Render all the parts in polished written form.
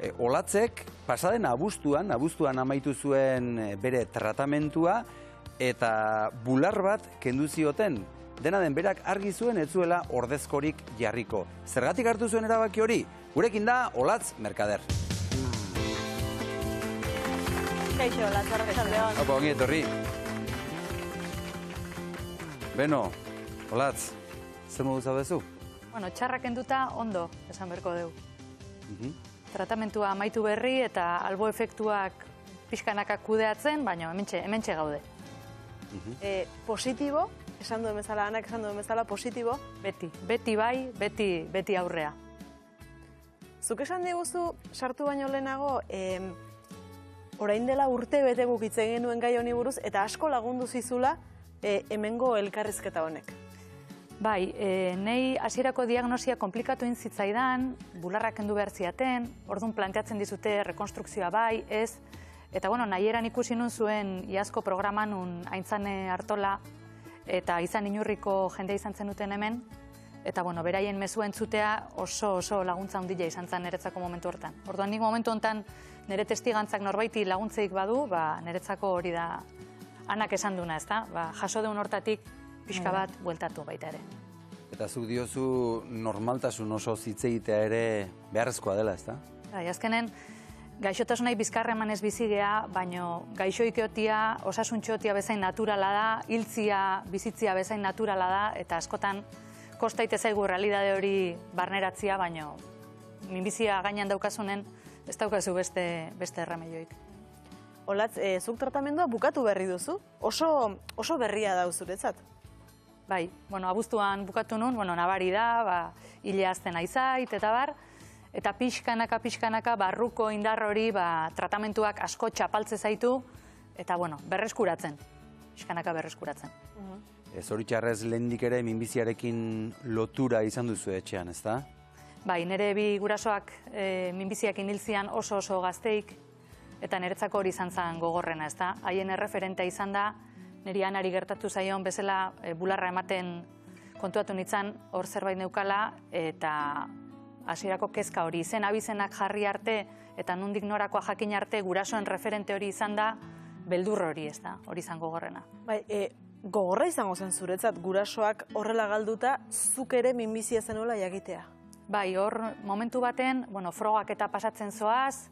Olatzek pasaden abuztuan amaitu zuen bere tratamentua eta bular bat kendu zioten. Dena den berak argi zuen ez zuela ordezkorik jarriko. Zergatik hartu zuen erabaki hori? Gurekin da Olatz Mercader. Kaixo, Olatz, arratsaldeon. Opa, ongi etorri. Beno, Olatz, zer modu zaudezu? Bueno, txarrak kenduta ondo, esan berko dugu. Tratamentua amaitu berri eta albo efektuak pixkanaka kudeatzen, baina hementxe gaude. Positibo, esan duen bezala, Anak esan duen bezala, positibo. Beti bai, beti aurrea. Zuk esan diguzu, sartu baino lehenago, orain dela urte bete guk hitz egin genuen gai honi buruz, eta asko lagundu zizula hemengo elkarrizketa honek. Bai, nei hasierako diagnosia komplikatu egin zitzaidan, bularrak kendu behar ziaten, orduan planteatzen dizute rekonstrukzioa bai, ez, eta bueno, nahieran ikusi nun zuen iazko programan nun Aintzane Artola eta Izan Inurriko jendea izan zenuten hemen, eta bueno, beraien mezua entzutea oso laguntza handia izan zen niretzako momentu hortan. Orduan nik momentu hontan nire testigantzak norbaiti laguntzeik badu, niretzako hori da Anak esan duna, ezta? Jaso deun hortatik pixka bat bueltatu baita ere. Eta zuk diozu normaltasun oso zitzegitea ere beharrezkoa dela, ezta? Azkenen, gaixotasunai bizkarra emanez bizigea, baino gaixoikeotia, osasuntxotia bezain naturala da, hiltzia, bizitzia bezain naturala da, eta askotan kostaite zaigu realidade hori barneratzia, baino minbizia gainean daukasunen, ez daukazu beste erremeioik. Olatz, zuk tratamendua bukatu berri duzu? Oso berria da zuretzat? Bai, abuztuan bukatu nun, nabari da, hile azten aizait, eta bar, eta pixkanaka, barruko indar hori, tratamentuak asko txapaltze zaitu, eta berreskuratzen, pixkanaka berreskuratzen. Zoritxarrez lehendik ere minbiziarekin lotura izan duzu etxean, ezta? Bai, nire bi gurasoak minbiziakin hiltzian oso gazteik, eta niretzako hori izan zen gogorrena, ezta? Haien erreferentea izan da, niri Anari gertatu zaion bezala bularra ematen kontuatu nintzen hor zerbait neukala, eta hasierako kezka hori izen abizenak jarri arte eta nondik norakoa jakin arte gurasoen referente hori izan da beldur hori, ez da, hori izan gogorrena. Bai, gogorra izango zen zuretzat gurasoak horrela galduta zuk ere minbizia zenuela jakitea? Bai, hor momentu baten, frogak eta pasatzen zoaz,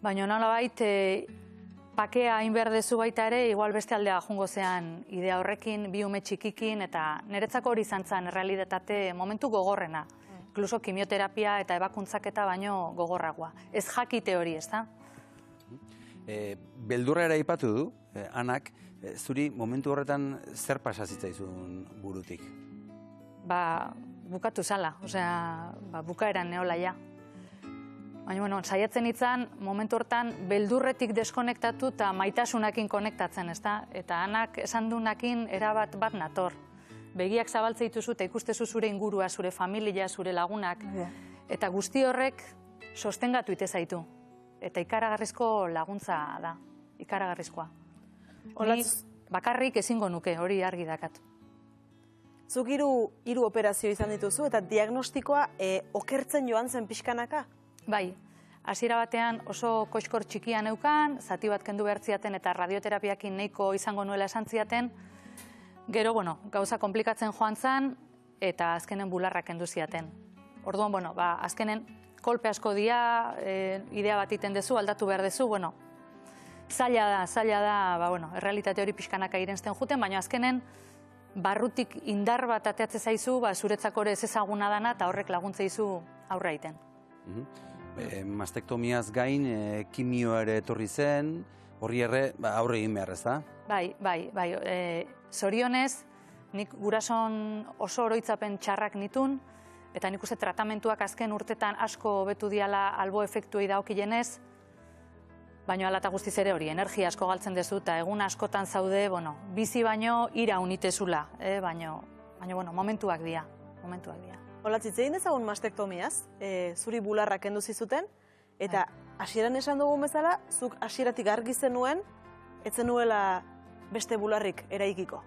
baina nolabait pakea hain behar dezu baita ere, igual beste aldea jungo zean idea horrekin, bi ume txikikin, eta niretzako hori izan zen errealitate momentu gogorrena. Inkluso kimioterapia eta ebakuntzaketa baino gogorragoa. Ez jakite hori, ez da? Beldurra ere aipatu du, Anak, zuri momentu horretan zer pasa zitzaizun burutik? Bukatu zala, bukaeran neola ja. Baina, saiatzen itzan, momentu hortan, beldurretik deskonektatu eta maitasunakin konektatzen, ez da? Eta Anak esan dunakin erabat bat nator. Begiak zabaltze dituzu eta ikustezu zure ingurua, zure familia, zure lagunak. Eta guzti horrek sostengatu ite zaitu. Eta ikaragarrizko laguntza da, ikaragarrizkoa. Ni bakarrik ezingo nuke, hori argi dakat. Zuk hiru operazio izan dituzu eta diagnostikoa okertzen joan zen pixkanaka? Bai, hasiera batean oso koxkor txikia neukan, zati bat kendu behar ziaten eta radioterapiakin nahiko izango nuela esan ziaten. Gero, gauza komplikatzen joan zen eta azkenen bularrak kendu ziaten. Orduan, azkenen kolpe asko dia, idea bat iten dezu, aldatu behar dezu, zaila da, errealitate hori pixkanaka irenzten juten, baina azkenen barrutik indar bat ateatze zaizu, zuretzako ere ez ezaguna dana eta horrek laguntza izu aurra iten. Mastektomiaz gain, kimioa ere etorri zen, horri aurre egin behar, ez da? Bai, zorionez, nik gurason oso oroitzapen txarrak nitun, eta nik uste tratamentuak azken urtetan asko hobetu diala albo efektuei daokienez, baina ala eta guztiz ere hori, energia asko galtzen dezu, eta egun askotan zaude, bizi baino ira unitezula, baina, momentuak dira. Olatz, hitz egin dezagun mastektomiaz, zuri bularrak kendu zizuten, eta hasieran esan dugun bezala, zuk hasieratik argi zenuen, ez zenuela beste bularrik eraikiko.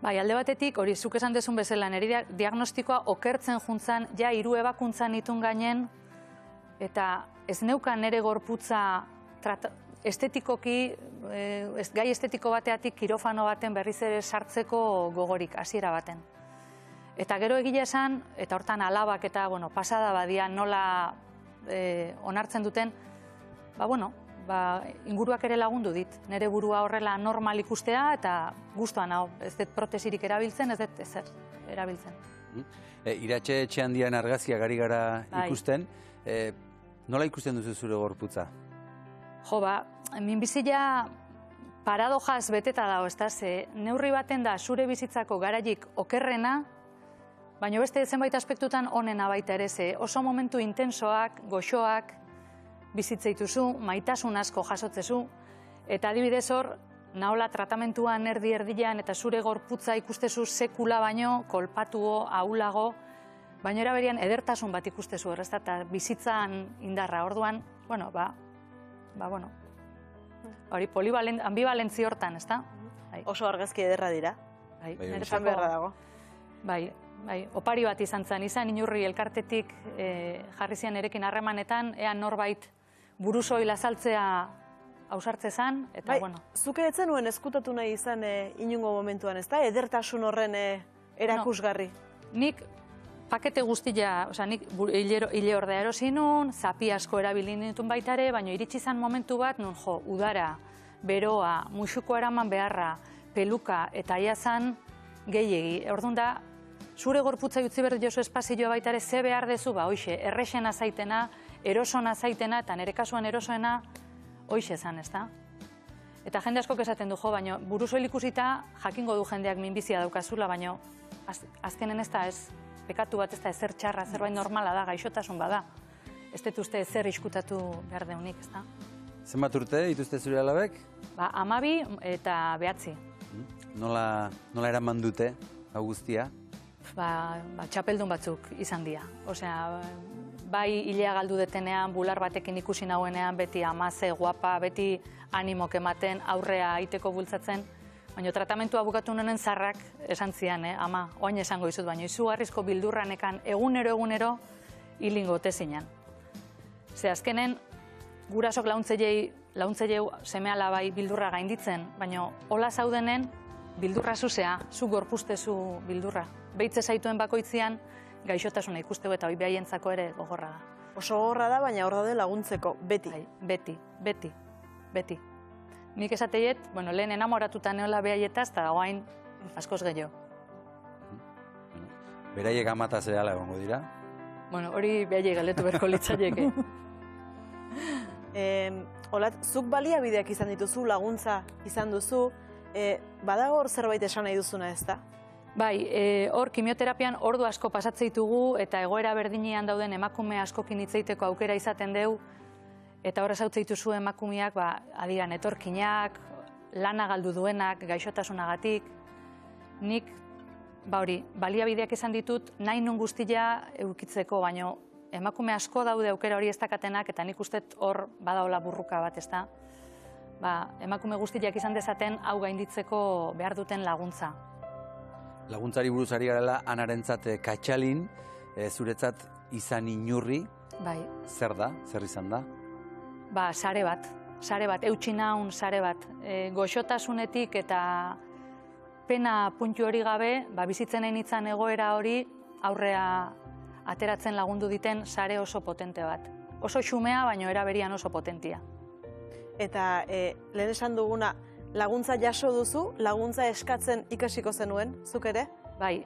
Bai, alde batetik, hori zuk esan dezun bezala, nire diagnostikoa okertzen juntzan, ja hiru ebakuntzan itun gainen, eta ez neukan nire gorputza estetikoki, gai estetiko bateatik kirofano baten berriz ere sartzeko gogorik, hasiera baten. Eta gero egia esan, eta hortan alabak eta pasada badia nola onartzen duten, inguruak ere lagundu dit. Nire burua horrela normal ikustea eta gustuan hau, ez dut protesirik erabiltzen, ez dut ezer erabiltzen. Iratxe etxean dian argazkia gari gara ikusten, nola ikusten duzu zure gorputza? Jo, minbizia paradojaz beteta dago, ez da, neurri baten da zure bizitzako garaiik okerrena, baina beste zenbait aspektutan onena baita ere, oso momentu intensoak, goxoak, bizitzeituzu, maitasun asko jasotzezu, eta adibidez hor, nahola tratamentuan erdian eta zure gorputza ikustezu sekula baino, kolpatuo, ahulago, baina eraberian edertasun bat ikustezu, eta bizitzan indarra, orduan, hori ambivalentzi hortan, ez da? Oso argazki ederra dira. Esan beharra dago. Bai, opari bat izan inurri elkartetik jarri zian erekin harremanetan, ean norbait buruzoila azaltzea ausartze zan, eta Zuke etzen nuen eskutatu nahi izan inungo momentuan, ez da? Edertasun horren erakusgarri. Nik pakete guztia, nik hile ordea erosi nun, zapi asko erabili nituen baita ere, baina iritsi zan momentu bat, nun udara, beroa, musuko eraman beharra, peluka, eta ia zan gehiegi. Orduan da, zure gorputza utzi behar jozu espazioa baita ere, ze behar dezu, hoxe, errexena zaitena, erosona zaitena, eta nire kasuan erosoena, hoxe zan, ez da? Eta jende asko esaten du, baina buruzoil ikusita jakingo du jendeak minbizia daukazula, baina azkenen ez da ez, pekatu bat ez da ezer txarra, zerbait normala da, gaixotasun bada. Ez dut uste ezer iskutatu behar deunik, ez da? Zenbat urte dituzte zure alabek? 12 eta 9. Nola eraman dute, hau guztia? Txapeldun batzuk izan dira. Osea, bai hilea galdu detenean, bular batekin ikusi nauenean, beti amaze, guapa, beti animok ematen, aurrea aiteko bultzatzen, baina tratamentua bukatu nonen zarrak esan zian, ama, oain esango izut, baina izugarrizko bildurranekan egunero hilingo ote zinan. Ze azkenen, gurasok launtzeilei seme alabai bildurra gainditzen, baina hola zaudenen bildurra zuzea, zu gorpustezu bildurra. Beitze zaituen bakoitzian, gaixotasuna ikustegu eta hoi behaientzako ere gogorra da. Oso gogorra da, baina hor daude laguntzeko, beti. Beti. Nik esateiet, lehen enamoratuta neola behaietaz, eta guain askoz gehiago. Beraiek amata zehala egongo dira? Hori behaiek galetu berko litzaieke. Olat, zuk baliabideak izan dituzu, laguntza izan duzu, badago hor zerbait esan nahi duzuna ez da? Bai, hor kimioterapian ordu asko pasatzeitugu eta egoera berdinean dauden emakume askokin hitzeiteko aukera izaten deu, eta horrez hautzeitu emakumeak, adiran, etorkinak, lana galdu duenak, gaixotasunagatik. Nik, baliabideak izan ditut, nahi nun guztia eukitzeko, baina emakume asko daude aukera hori ez dakatenak, eta nik ustet hor badaola burruka bat, ez da? Emakume guztiak izan dezaten hau gainditzeko behar duten laguntza. Laguntzari buruzari garela, anarentzat katxalin, zuretzat izan inurri, zer da, zer izan da? Sare bat, eutxi naun sare bat. Goxotasunetik eta pena puntu hori gabe, bizitzen egin itzan egoera hori aurrea ateratzen lagundu diten sare oso potente bat. Oso xumea, baina eraberian oso potentia. Eta lehen esan duguna, laguntza jaso duzu, laguntza eskatzen ikasiko zenuen, zuk ere? Bai,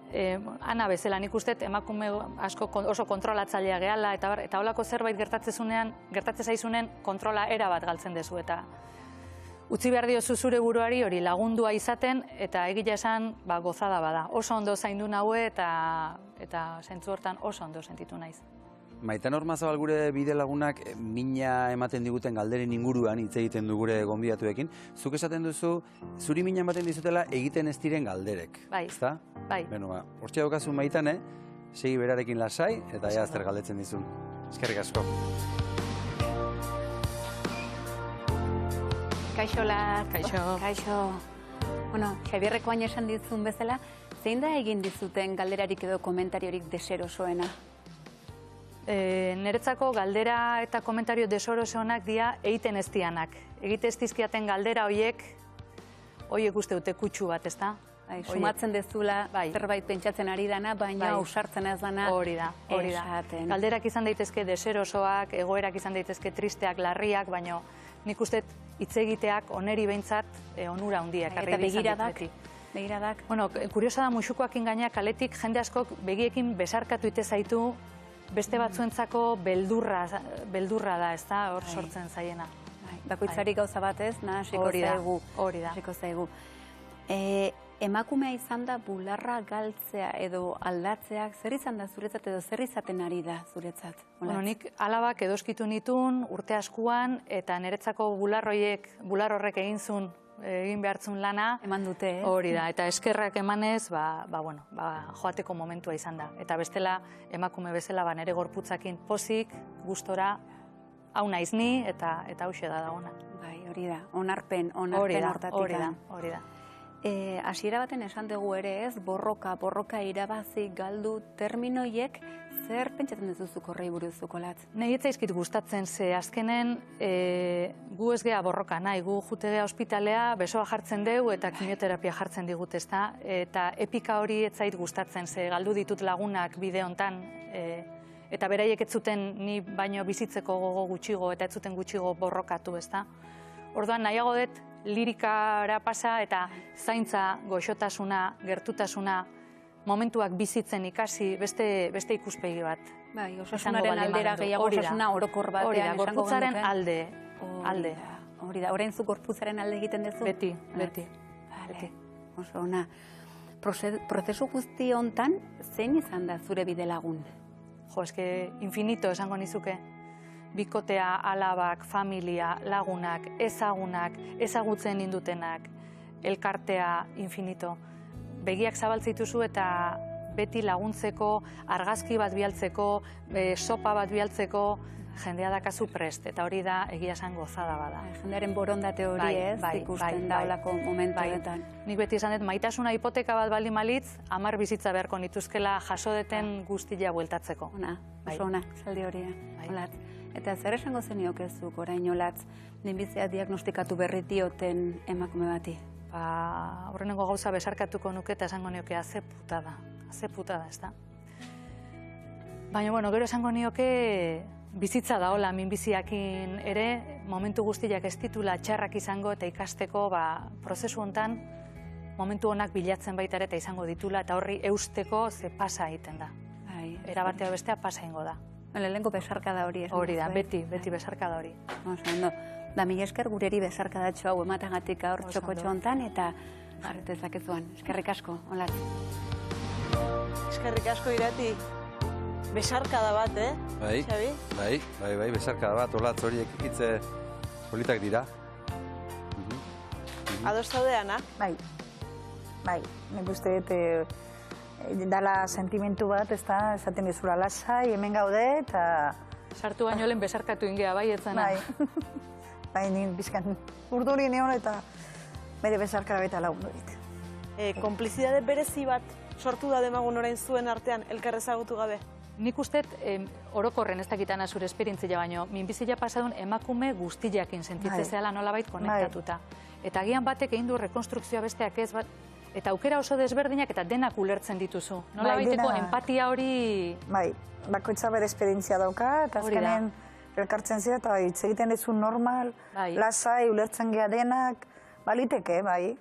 ana bezala nik uste emakume asko oso kontrolatzailea gehala, eta holako zerbait gertatze zaizunen kontrola era bat galtzen dezu, eta utzi behar diozu zure buruari hori lagundua izaten, eta egia esan gozada bada. Oso ondo zaindu naue, eta zentzu hortan oso ondo sentitu naiz. Maitan Ormazabal gure bide lagunak mina ematen diguten galderen inguruan hitz egiten du gure gonbidatuekin. Zuk esaten duzu, zuri mina ematen dizutela egiten ez diren galderek. Bai. Ezta? Bai. Hortxe daukazu Maitane, segi berarekin lasai eta ea zer galdetzen dizun. Eskerrik asko. Kaixo, Lar. Kaixo. Xabierreko hain esan dizun bezala, zein da egin dizuten galderarik edo komentariorik deserosoena? Niretzako galdera eta komentario desorosonak dira egiten ez dianak. Egite ez dizkiaten galdera horiek uste dute kutsu bat, ezta? Sumatzen dezula, zerbait pentsatzen ari dana, baina ausartzen ez dana. Hori da. Galderak izan daitezke deserosoak, egoerak izan daitezke tristeak, larriak, baina nik uste hitz egiteak oneri behintzat onura handia ekarri izan beti. Begiradak. Bueno, kuriosa da musukoakin gaina kaletik jende askok begiekin besarkatu ite zaitu beste batzuentzako beldurra da, ez da, hor sortzen zaiena. Bakoitzari gauza batez, nahasiko zaigu. Hori da. Emakumea izan da bularra galtzea edo aldatzeak, zer izan da zuretzat edo zer izaten ari da zuretzat? Bueno, nik alabak edoskitu nitun urte askuan, eta niretzako bular horrek egin behartzun lana. Eman dute, Hori da, eta eskerrak emanez, joateko momentua izan da. Eta bestela, emakume bezala, nire gorputzakin pozik, gustora, hau naiz ni, eta hauxe da dagoena. Bai, hori da, onarpen hortatik. Hori da. Hasiera baten esan dugu ere ez, borroka irabazi galdu terminoiek, zer pentsatzen duzuzuk horrei buruzuko latz? Nei etzaizkit gustatzen, ze azkenen gu ez gea borroka nahi, gu jute gea ospitalea, besoa jartzen deu eta kimioterapia jartzen digut, ezta? Eta epika hori etzait gustatzen, ze galdu ditut lagunak bide hontan, eta beraiek ez zuten ni baino bizitzeko gogo gutxigo eta ez zuten gutxigo borrokatu, ezta? Orduan nahiago dut lirikara pasa eta zaintza, goxotasuna, gertutasuna, momentuak bizitzen ikasi beste ikuspegi bat. Bai, osasunaren aldera gehiago osasuna orokor batean esango genuke. Gorputzaren alde. Hori da, orain zu gorputzaren alde egiten duzu? Beti. Oso ona. Prozesu guzti hontan, zein izan da zure bide lagun? Jo, eske infinito esango nizuke. Bikotea, alabak, familia, lagunak, ezagunak, ezagutzen indutenak, elkartea infinito. Begiak zabaltzituzu eta beti laguntzeko, argazki bat bialtzeko, sopa bat bialtzeko, jendea dakazu prest, eta hori da egia esan gozada bada. Jendearen borondate hori ez, ikusten daulako momentuetan. Nik beti esan dut, maitasuna hipoteka bat baldin malitz, 10 bizitza beharko nituzkela jaso deten guztia bueltatzeko. Oso ona, saldi hori da. Eta zer esango zeniokezuk orain olatz, minbizia diagnostikatu berri dioten emakume bati? Horrenengo gauza besarkatuko nuke eta esango nioke ze putada, ez da? Baina, gero esango nioke bizitza da hola minbiziakin ere, momentu guztiak ez ditula txarrak izango eta ikasteko prozesu hontan momentu honak bilatzen baita ere eta izango ditula eta horri eusteko ze pasa egiten da. Era batea bestea pasa ingo da. Lehenko besarkada hori. Hori da, beti besarkada hori. Da, mila esker gureri besarkadatxo hau ematagatik hor txokotxo hontan eta jarretu ezakezuan. Eskerrik asko, Olatz. Eskerrik asko Irati. Besarkada bat, Xabi? Bai, besarkada bat, Olatz horiek hitze politak dira. Ados zaude, Ana? Bai, nik uste dut dala sentimentu bat, ez da, esaten dizula lasai, hemen gaude, eta... Sartu baino lehen besarkatu ingea, bai, etzena. Bai, nien bizkan urduri neon eta bere besarkada beta lagundu dit. Konplizidade berezi bat sortu da demagun orain zuen artean, elkar ezagutu gabe? Nik uste orokorren ez dakitana zure esperientzia baino, minbizia pasadun emakume guztiakin sentitze zehala nolabait konektatuta. Eta agian batek egin du rekonstrukzioa besteak ez bat, eta aukera oso desberdinak eta denak ulertzen dituzu. Nola baiteko empatia hori... Bai, bakoitza bere esperientzia dauka, eta azkenen elkartzen zira, eta hitz egiten duzu normal, lasai, ulertzen geha denak, baliteke, bai.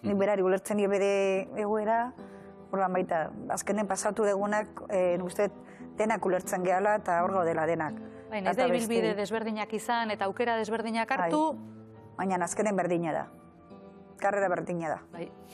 Nik berari ulertzen dio bere egoera, orduan baita, azkenen pasatu degunak, nuztet denak ulertzen gehala, eta hor gaudela denak. Baina ez da ibilbide desberdinak izan, eta aukera desberdinak hartu... Baina azkenen berdina da. Karrera berdina da.